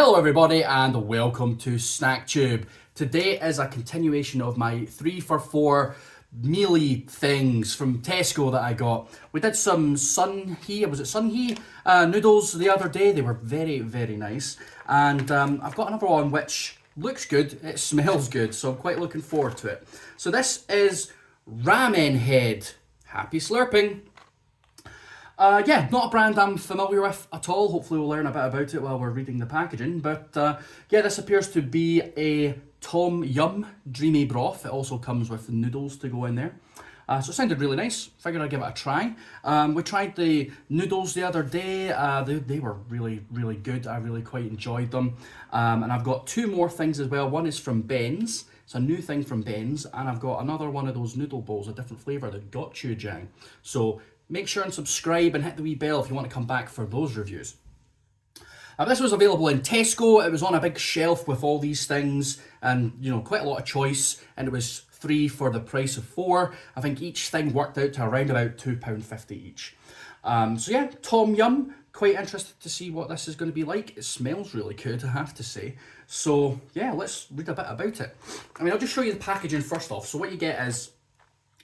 Hello everybody and welcome to SnackTube. Today is a continuation of my 3 for 4 mealy things from Tesco that I got. We did some Sun-hee noodles the other day. They were very, very nice. And I've got another one which looks good, it smells good, so I'm quite looking forward to it. So this is Ramen Head. Happy slurping. Yeah, not a brand I'm familiar with at all. Hopefully we'll learn a bit about it while we're reading the packaging. But yeah, this appears to be a Tom Yum Dreamy Broth. It also comes with noodles to go in there. So it sounded really nice. Figured I'd give it a try. We tried the noodles the other day. They were really, really good. I really quite enjoyed them. And I've got two more things as well. One is from Ben's. It's a new thing from Ben's. And I've got another one of those noodle bowls, a different flavour, the gochujang. So make sure and subscribe and hit the wee bell if you want to come back for those reviews. This was available in Tesco. It was on a big shelf with all these things and, you know, quite a lot of choice. And it was 3 for the price of 4. I think each thing worked out to around about £2.50 each. So yeah, Tom Yum. Quite interested to see what this is going to be like. It smells really good, I have to say. So yeah, let's read a bit about it. I mean, I'll just show you the packaging first off. So what you get is,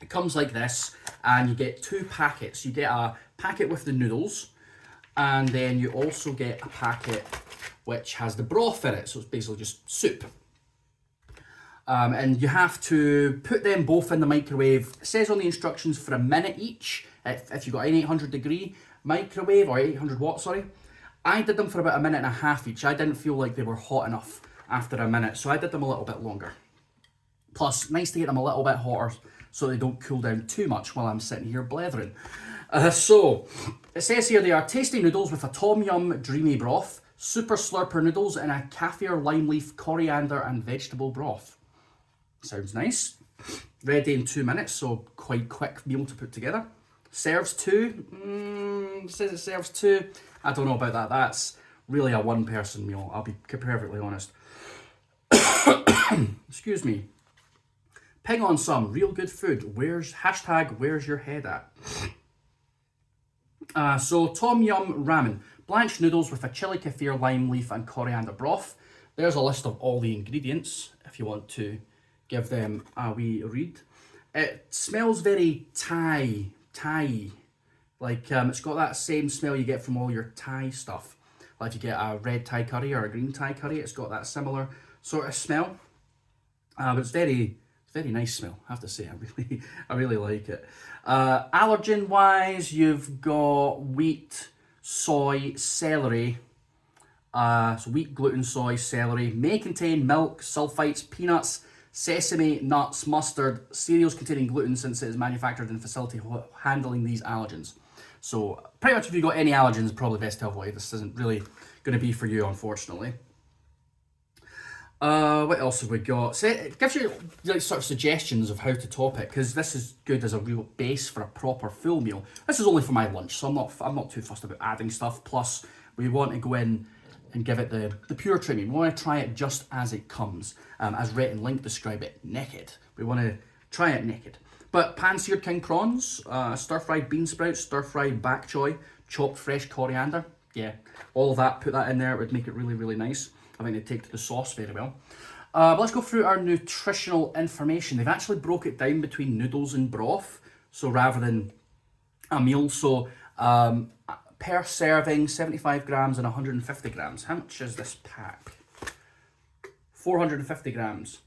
it comes like this, and you get 2 packets. You get a packet with the noodles, and then you also get a packet which has the broth in it, so it's basically just soup. And you have to put them both in the microwave. It says on the instructions for a minute each, if you've got an 800 degree microwave, or 800 watt, sorry. I did them for about a minute and a half each. I didn't feel like they were hot enough after a minute, so I did them a little bit longer. Plus, nice to get them a little bit hotter so they don't cool down too much while I'm sitting here blethering. So, it says here they are tasty noodles with a Tom Yum Dreamy Broth, super slurper noodles in a kaffir, lime leaf, coriander and vegetable broth. Sounds nice. Ready in 2 minutes, so quite quick meal to put together. Serves 2. Says it serves 2. I don't know about that. That's really a one-person meal, I'll be perfectly honest. Excuse me. Ping on some real good food. Where's your head at? So Tom Yum Ramen. Blanched noodles with a chili kaffir, lime leaf and coriander broth. There's a list of all the ingredients if you want to give them a wee read. It smells very Thai. Like it's got that same smell you get from all your Thai stuff. Like if you get a red Thai curry or a green Thai curry, it's got that similar sort of smell. But it's very nice smell, I have to say. I really like it. Allergen wise, you've got wheat, soy, celery. So wheat, gluten, soy, celery. May contain milk, sulfites, peanuts, sesame, nuts, mustard, cereals containing gluten since it is manufactured in a facility handling these allergens. So pretty much if you've got any allergens, probably best to avoid. This isn't really going to be for you, unfortunately. What else have we got? So it gives you like sort of suggestions of how to top it, because this is good as a real base for a proper full meal. This is only for my lunch, so I'm not too fussed about adding stuff. Plus, we want to go in and give it the pure treatment. We want to try it just as it comes, as Rhett and Link describe it, naked. We want to try it naked. But pan-seared king prawns, stir-fried bean sprouts, stir-fried bak choy, chopped fresh coriander. Yeah, all of that, put that in there, it would make it really, really nice. I think they take to the sauce very well. But let's go through our nutritional information. They've actually broke it down between noodles and broth, so rather than a meal. So per serving, 75 grams and 150 grams. How much is this pack? 450 grams.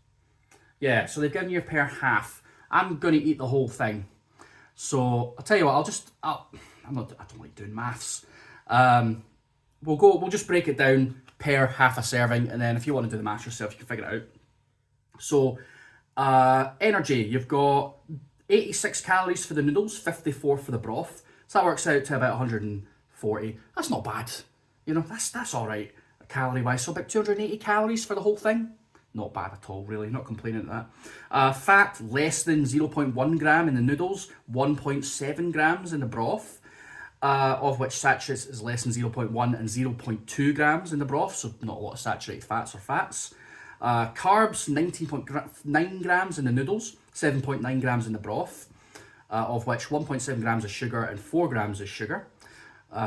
Yeah, so they've given you per half. I'm going to eat the whole thing. So I'll tell you what, I don't like doing maths. We'll just break it down per half a serving, and then if you want to do the math yourself, you can figure it out. So, energy, you've got 86 calories for the noodles, 54 for the broth. So that works out to about 140. That's not bad. You know, that's all right, calorie-wise. So about 280 calories for the whole thing. Not bad at all, really. Not complaining at that. Fat, less than 0.1 gram in the noodles, 1.7 grams in the broth. Of which saturates is less than 0.1 and 0.2 grams in the broth, so not a lot of saturated fats or fats. Carbs, 19.9 grams in the noodles, 7.9 grams in the broth, of which 1.7 grams is sugar and 4 grams is sugar.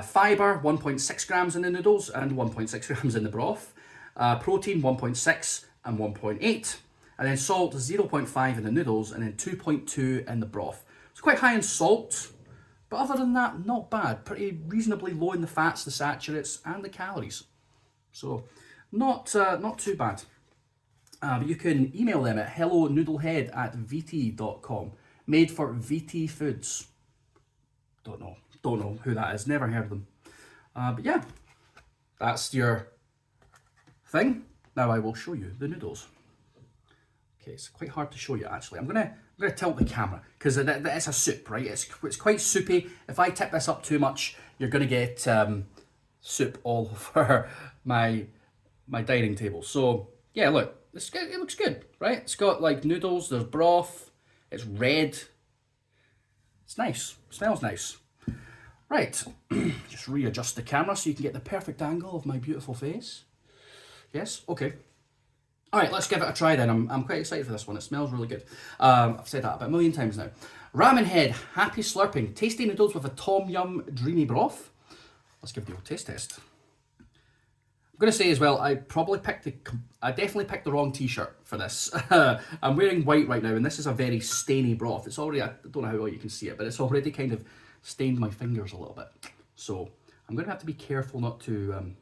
Fiber, 1.6 grams in the noodles and 1.6 grams in the broth. Protein 1.6 and 1.8. And then salt 0.5 in the noodles and then 2.2 in the broth. It's quite high in salt, but other than that, not bad. Pretty reasonably low in the fats, the saturates, and the calories. So not too bad. But you can email them at hellonoodlehead@vt.com. Made for VT Foods. Don't know who that is. Never heard of them. But yeah, that's your thing. Now I will show you the noodles. Okay, it's quite hard to show you actually. I'm gonna tilt the camera because it's a soup, right? It's quite soupy. If I tip this up too much, you're gonna get soup all over my dining table. So yeah, look, it looks good, right? It's got like noodles. There's broth. It's red. It's nice. Smells nice. Right, just readjust the camera so you can get the perfect angle of my beautiful face. Yes, okay. All right, let's give it a try then. I'm quite excited for this one. It smells really good. I've said that about a million times now. Ramen Head, happy slurping. Tasty noodles with a tom yum dreamy broth. Let's give the old taste test. I'm going to say as well, I definitely picked the wrong t-shirt for this. I'm wearing white right now, and this is a very stainy broth. It's already, I don't know how well you can see it, but it's already kind of stained my fingers a little bit. So I'm going to have to be careful not to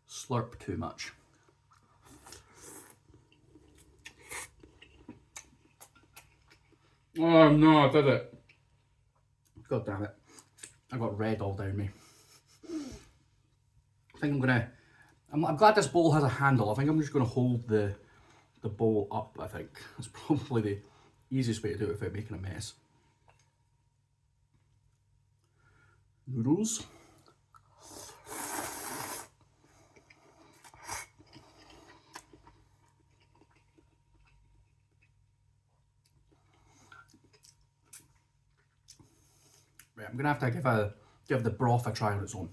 slurp too much. Oh no, I did it. God damn it. I got red all down me. I think I'm glad this bowl has a handle. I think I'm just gonna hold the bowl up, I think. That's probably the easiest way to do it without making a mess. Noodles. Right, I'm gonna have to give the broth a try on its own.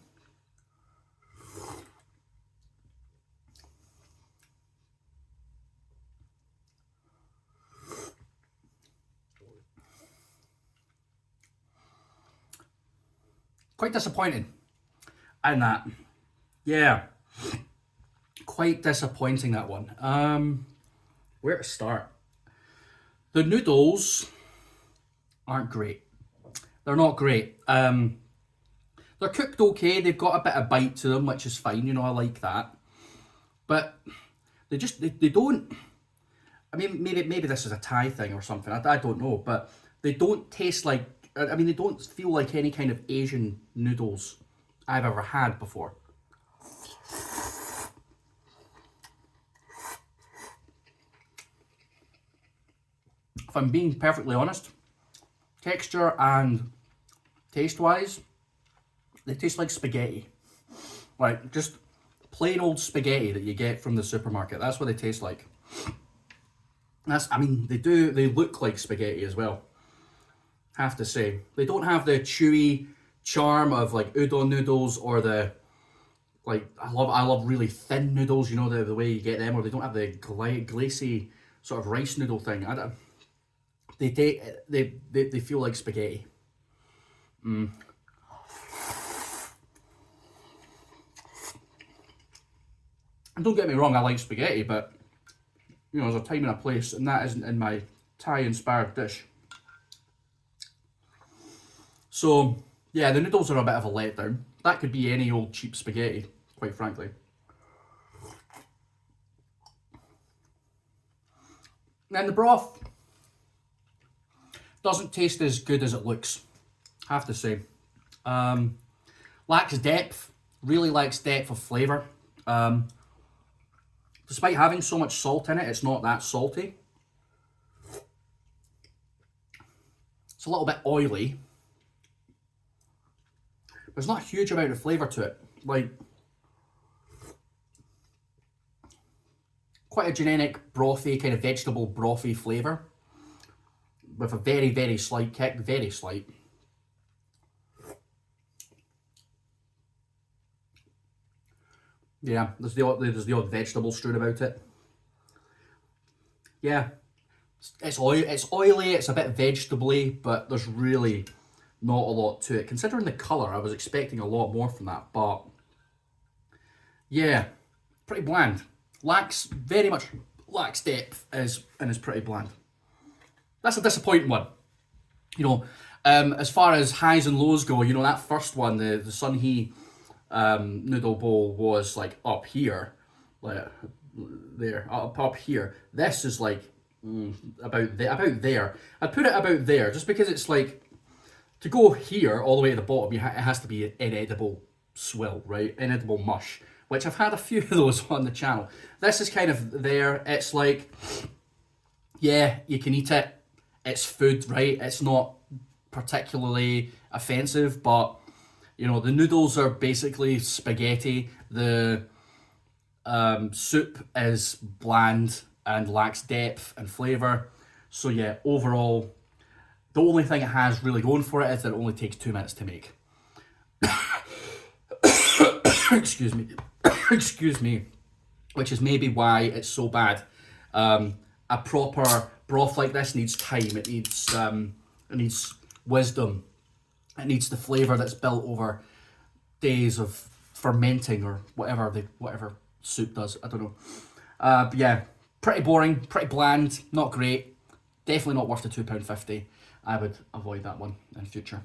Quite disappointed in that. Yeah, quite disappointing, that one. Where to start? The noodles aren't great. They're not great. They're cooked okay. They've got a bit of bite to them, which is fine. You know, I like that. But they don't. I mean, maybe this is a Thai thing or something. I don't know, but they don't taste like. I mean, they don't feel like any kind of Asian noodles I've ever had before. If I'm being perfectly honest, texture and taste-wise, they taste like spaghetti. Like, just plain old spaghetti that you get from the supermarket. That's what they taste like. I mean, they look like spaghetti as well. Have to say. They don't have the chewy charm of like udon noodles or the, like, I love really thin noodles, you know, the way you get them, or they don't have the glacy sort of rice noodle thing. They feel like spaghetti. And don't get me wrong, I like spaghetti, but you know, there's a time and a place, and that isn't in my Thai-inspired dish. So yeah, the noodles are a bit of a letdown. That could be any old cheap spaghetti, quite frankly. And the broth doesn't taste as good as it looks, I have to say. Lacks depth, really lacks depth of flavour. Despite having so much salt in it, it's not that salty. It's a little bit oily. There's not a huge amount of flavour to it. Like, quite a generic brothy, kind of vegetable brothy flavour. With a very, very slight kick, very slight. Yeah, there's the odd vegetable strewn about it. Yeah, it's oily, it's a bit vegetable-y, but there's really not a lot to it. Considering the colour, I was expecting a lot more from that, but yeah, pretty bland. very much lacks depth, and is pretty bland. That's a disappointing one. You know, as far as highs and lows go, you know, that first one, the Sun Hee noodle bowl was like up here, like there, up here. This is like about there. I'd put it about there just because it's like, to go here all the way to the bottom, it has to be an inedible swill, right? Inedible mush, which I've had a few of those on the channel. This is kind of there. It's like, yeah, you can eat it. It's food, right? It's not particularly offensive, but you know, the noodles are basically spaghetti. The soup is bland and lacks depth and flavour. So yeah, overall, the only thing it has really going for it is that it only takes 2 minutes to make. Excuse me. Excuse me. Which is maybe why it's so bad. A proper broth like this needs time. It needs wisdom. It needs the flavour that's built over days of fermenting or whatever soup does. I don't know. But yeah, pretty boring, pretty bland, not great. Definitely not worth the £2.50. I would avoid that one in future.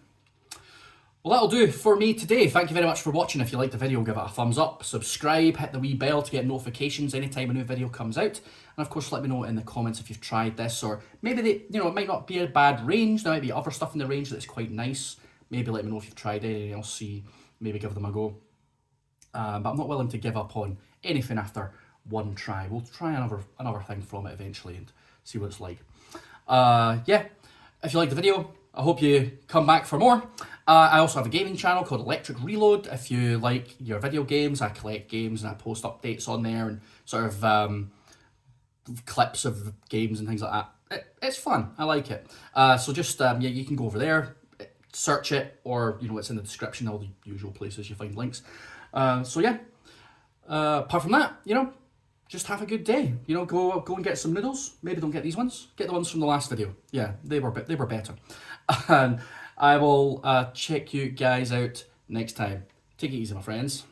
Well, that'll do for me today. Thank you very much for watching. If you liked the video, give it a thumbs up, subscribe, hit the wee bell to get notifications anytime a new video comes out. And of course, let me know in the comments if you've tried this, or maybe it might not be a bad range. There might be other stuff in the range that's quite nice. Maybe let me know if you've tried anything else, maybe give them a go. But I'm not willing to give up on anything after one try. We'll try another thing from it eventually and see what it's like. Yeah, if you liked the video, I hope you come back for more. I also have a gaming channel called Electric Reload. If you like your video games, I collect games and I post updates on there and sort of clips of games and things like that. It's fun. I like it. So just, yeah, you can go over there, search it, or, you know, it's in the description, all the usual places you find links. So yeah, apart from that, you know, just have a good day. You know, go and get some noodles. Maybe don't get these ones. Get the ones from the last video. Yeah, they were better. And I will check you guys out next time. Take it easy, my friends.